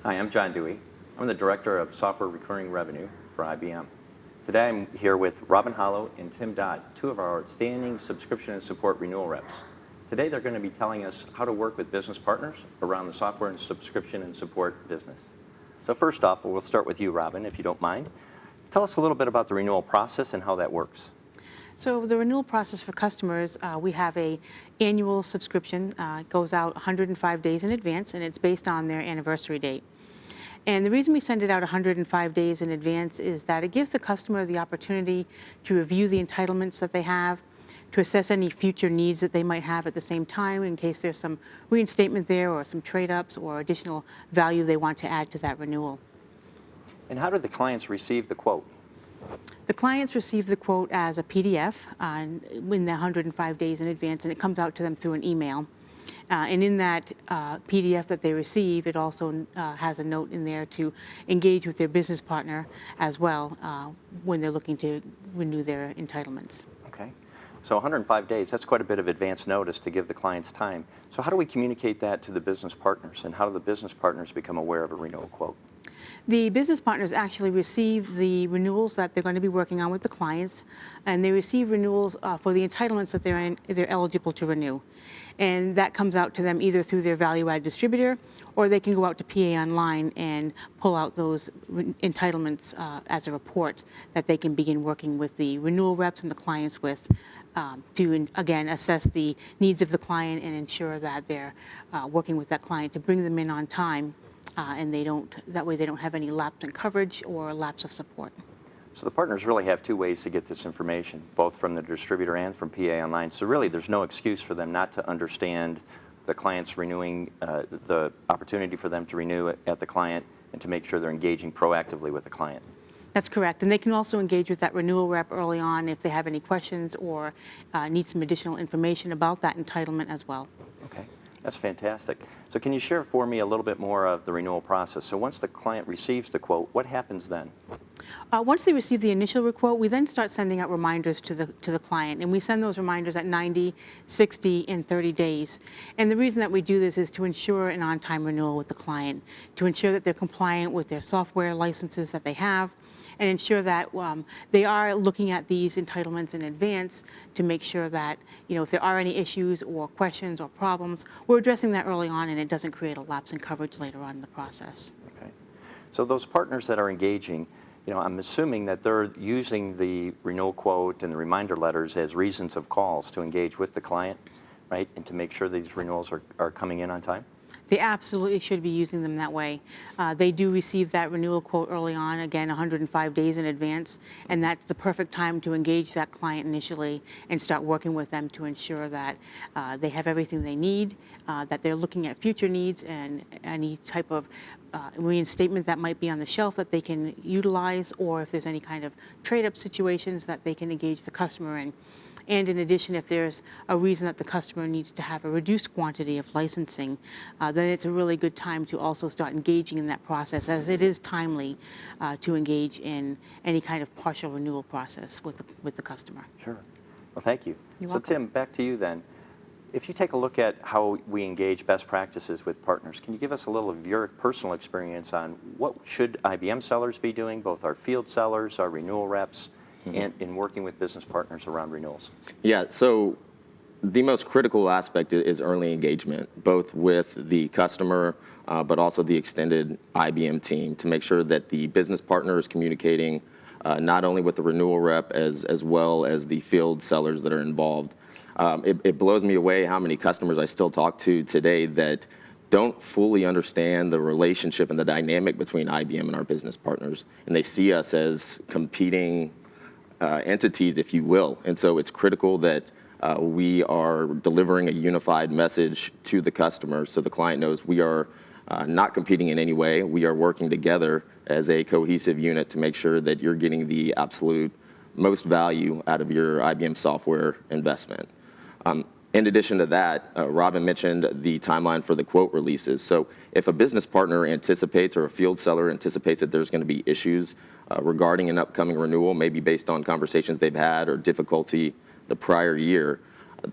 Hi, I'm John Dewey. I'm the Director of Software Recurring Revenue for IBM. Today I'm here with Robin Hollow and Tim Dodd, two of our outstanding subscription and support renewal reps. Today they're going to be telling us how to work with business partners around the software and subscription and support business. So first off, we'll start with you, Robin, if you don't mind. Tell us a little bit about the renewal process and how that works. So the renewal process for customers, we have a annual subscription. It goes out 105 days in advance, and it's based on their anniversary date. And the reason we send it out 105 days in advance is that it gives the customer the opportunity to review the entitlements that they have, to assess any future needs that they might have at the same time in case there's some reinstatement there or some trade-ups or additional value they want to add to that renewal. And how do the clients receive the quote? The clients receive the quote as a PDF in the 105 days in advance, and it comes out to them through an email. And in that PDF that they receive, it also has a note in there to engage with their business partner as well when they're looking to renew their entitlements. Okay. So 105 days, that's quite a bit of advance notice to give the clients time. So how do we communicate that to the business partners, and how do the business partners become aware of a renewal quote? The business partners actually receive the renewals that they're going to be working on with the clients, and they receive renewals for the entitlements that they're eligible to renew. And that comes out to them either through their value-add distributor, or they can go out to PA Online and pull out those entitlements as a report that they can begin working with the renewal reps and the clients with to, again, assess the needs of the client and ensure that they're working with that client to bring them in on time. And that way they don't have any lapse in coverage or lapse of support. So the partners really have two ways to get this information, both from the distributor and from PA Online. So really there's no excuse for them not to understand the client's renewing, the opportunity for them to renew at the client and to make sure they're engaging proactively with the client. That's correct. And they can also engage with that renewal rep early on if they have any questions or need some additional information about that entitlement as well. Okay. That's fantastic. So can you share for me a little bit more of the renewal process? So once the client receives the quote, what happens then? Once they receive the initial quote, we then start sending out reminders to the client, and we send those reminders at 90, 60, and 30 days. And the reason that we do this is to ensure an on-time renewal with the client, to ensure that they're compliant with their software licenses that they have, and ensure that they are looking at these entitlements in advance to make sure that, if there are any issues or questions or problems, we're addressing that early on and it doesn't create a lapse in coverage later on in the process. Okay. So those partners that are engaging, I'm assuming that they're using the renewal quote and the reminder letters as reasons of calls to engage with the client, right, and to make sure these renewals are coming in on time? They absolutely should be using them that way. They do receive that renewal quote early on, again, 105 days in advance, and that's the perfect time to engage that client initially and start working with them to ensure that they have everything they need, that they're looking at future needs and any type of reinstatement that might be on the shelf that they can utilize, or if there's any kind of trade-up situations that they can engage the customer in. And in addition, if there's a reason that the customer needs to have a reduced quantity of licensing, then it's a really good time to also start engaging in that process, as it is timely to engage in any kind of partial renewal process with the customer. Sure. Well, thank you. You're so welcome. Tim, back to you then. If you take a look at how we engage best practices with partners, can you give us a little of your personal experience on what should IBM sellers be doing, both our field sellers, our renewal reps, and in working with business partners around renewals? Yeah, so the most critical aspect is early engagement, both with the customer, but also the extended IBM team, to make sure that the business partner is communicating not only with the renewal rep as well as the field sellers that are involved. It blows me away how many customers I still talk to today that don't fully understand the relationship and the dynamic between IBM and our business partners, and they see us as competing entities, if you will. And so it's critical that we are delivering a unified message to the customer so the client knows we are not competing in any way. We are working together as a cohesive unit to make sure that you're getting the absolute most value out of your IBM software investment. In addition to that, Robin mentioned the timeline for the quote releases. So if a business partner anticipates or a field seller anticipates that there's going to be issues regarding an upcoming renewal, maybe based on conversations they've had or difficulty the prior year,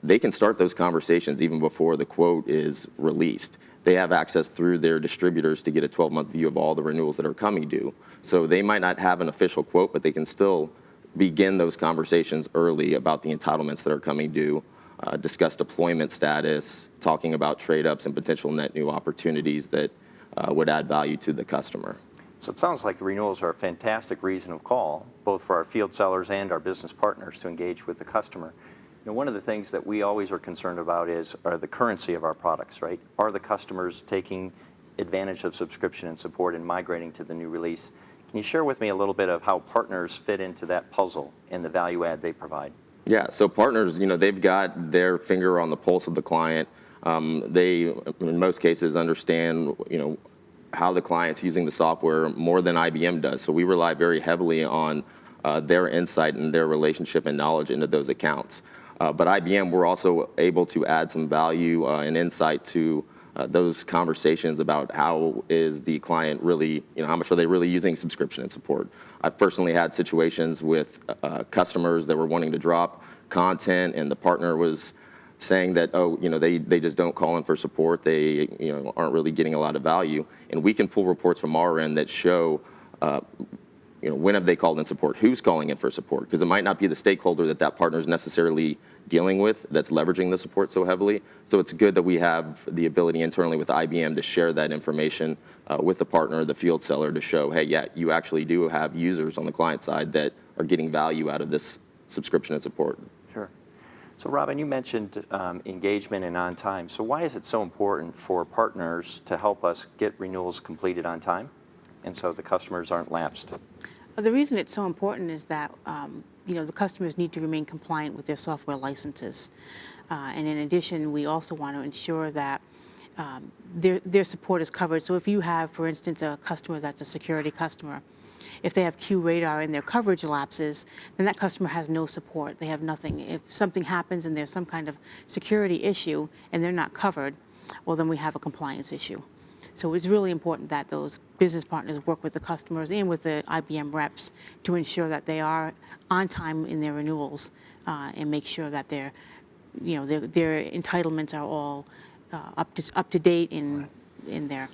they can start those conversations even before the quote is released. they have access through their distributors to get a 12-month view of all the renewals that are coming due. So they might not have an official quote, but they can still begin those conversations early about the entitlements that are coming due, discuss deployment status, talking about trade-ups and potential net new opportunities that would add value to the customer. So it sounds like renewals are a fantastic reason of call, both for our field sellers and our business partners to engage with the customer. You know, one of the things that we always are concerned about are the currency of our products, right? Are the customers taking advantage of subscription and support and migrating to the new release? Can you share with me a little bit of how partners fit into that puzzle and the value add they provide? Yeah, so partners, they've got their finger on the pulse of the client. They, in most cases, understand, how the client's using the software more than IBM does. So we rely very heavily on their insight and their relationship and knowledge into those accounts. But IBM, we're also able to add some value and insight to those conversations about how is the client really, how much are they really using subscription and support. I've personally had situations with customers that were wanting to drop content, and the partner was saying that, they just don't call in for support. They, aren't really getting a lot of value. And we can pull reports from our end that show, when have they called in support? Who's calling in for support? Because it might not be the stakeholder that partner is necessarily dealing with that's leveraging the support so heavily. So it's good that we have the ability internally with IBM to share that information with the partner, the field seller, to show, hey, yeah, you actually do have users on the client side that are getting value out of this subscription and support. Sure. So Robin, you mentioned engagement and on time. So why is it so important for partners to help us get renewals completed on time, and so the customers aren't lapsed? The reason it's so important is that the customers need to remain compliant with their software licenses, and in addition, we also want to ensure that their support is covered. So if you have, for instance, a customer that's a security customer, if they have QRadar and their coverage lapses, then that customer has no support. They have nothing. If something happens and there's some kind of security issue and they're not covered, well, then we have a compliance issue. So it's really important that those business partners work with the customers and with the IBM reps to ensure that they are on time in their renewals and make sure that their entitlements are all up to date in there.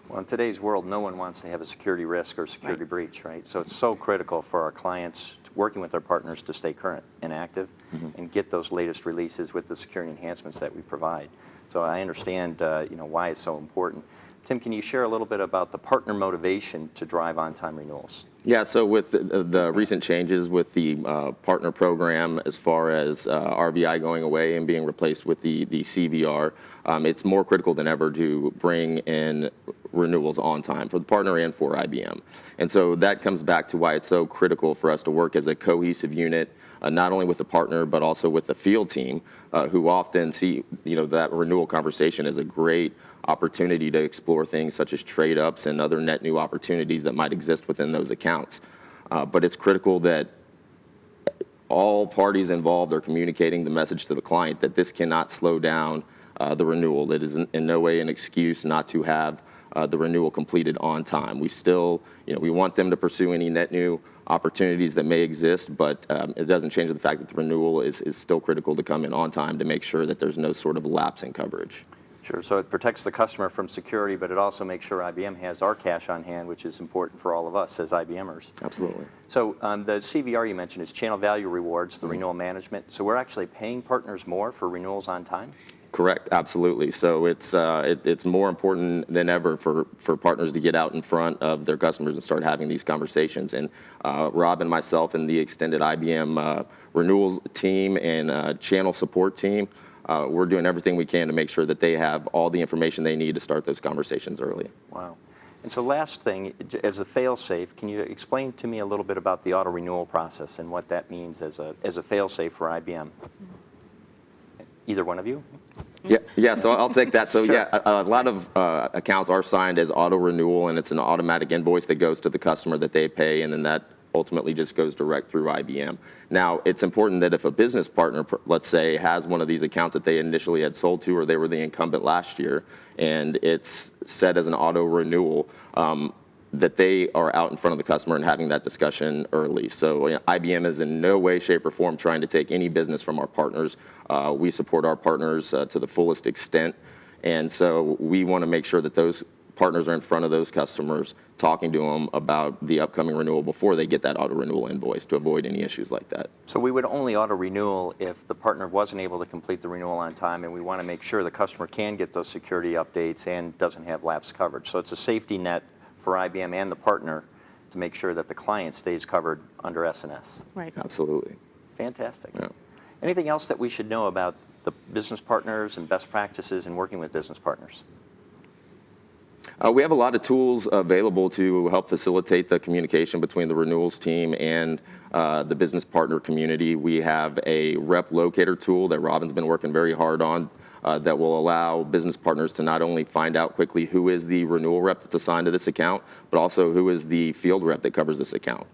Well, in today's world, no one wants to have a security risk or security breach, right? So it's so critical for our clients working with our partners to stay current and active and get those latest releases with the security enhancements that we provide. So I understand, why it's so important. Tim, can you share a little bit about the partner motivation to drive on-time renewals? Yeah, so with the recent changes with the partner program, as far as RVI going away and being replaced with the CVR, it's more critical than ever to bring in renewals on time for the partner and for IBM. And so that comes back to why it's so critical for us to work as a cohesive unit, not only with the partner, but also with the field team, who often see that renewal conversation as a great opportunity to explore things such as trade-ups and other net new opportunities that might exist within those accounts. But it's critical that all parties involved are communicating the message to the client that this cannot slow down the renewal. It is in no way an excuse not to have the renewal completed on time. We still, we want them to pursue any net new opportunities that may exist, but it doesn't change the fact that the renewal is still critical to come in on time to make sure that there's no sort of lapse in coverage. Sure, so it protects the customer from security, but it also makes sure IBM has our cash on hand, which is important for all of us as IBMers. Absolutely. So the CVR you mentioned is Channel Value Rewards, the renewal management. So we're actually paying partners more for renewals on time? Correct, absolutely. So it's more important than ever for partners to get out in front of their customers and start having these conversations. And Rob and myself and the extended IBM renewals team and channel support team, we're doing everything we can to make sure that they have all the information they need to start those conversations early. Wow. And so last thing, as a fail-safe, can you explain to me a little bit about the auto-renewal process and what that means as a fail-safe for IBM? Either one of you? Yeah. So I'll take that. So Sure. yeah, a lot of accounts are signed as auto renewal, and it's an automatic invoice that goes to the customer that they pay, and then that ultimately just goes direct through IBM. Now, it's important that if a business partner, let's say, has one of these accounts that they initially had sold to, or they were the incumbent last year, and it's set as an auto renewal, that they are out in front of the customer and having that discussion early. So IBM is in no way, shape, or form trying to take any business from our partners. We support our partners to the fullest extent, And so we want to make sure that those partners are in front of those customers, talking to them about the upcoming renewal before they get that auto renewal invoice to avoid any issues like that. So we would only auto renewal if the partner wasn't able to complete the renewal on time, and we want to make sure the customer can get those security updates and doesn't have lapse coverage. So it's a safety net for IBM and the partner to make sure that the client stays covered under S&S. Right. Absolutely. Fantastic. Yeah. Anything else that we should know about the business partners and best practices in working with business partners? We have a lot of tools available to help facilitate the communication between the renewals team and the business partner community. We have a rep locator tool that Robin's been working very hard on that will allow business partners to not only find out quickly who is the renewal rep that's assigned to this account, but also who is the field rep that covers this account.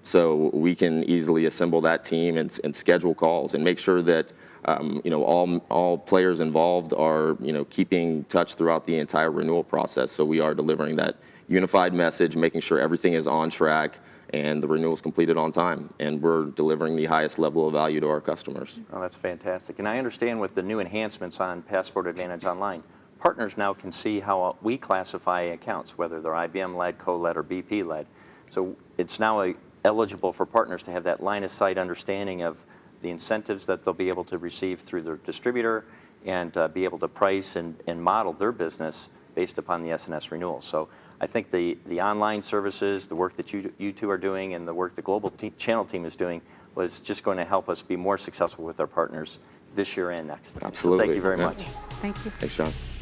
So we can easily assemble that team and schedule calls and make sure that all players involved are keeping touch throughout the entire renewal process. So we are delivering that unified message, making sure everything is on track and the renewal is completed on time, and we're delivering the highest level of value to our customers. Oh, that's fantastic. And I understand with the new enhancements on Passport Advantage Online, partners now can see how we classify accounts, whether they're IBM-led, co-led, or BP-led. So it's now eligible for partners to have that line of sight understanding of the incentives that they'll be able to receive through their distributor and be able to price and model their business based upon the S&S renewal. So I think the online services, the work that you two are doing, and the work the global channel team is doing was just going to help us be more successful with our partners this year and next. Absolutely. So thank you very Yeah. much. Thank you. Thanks, John.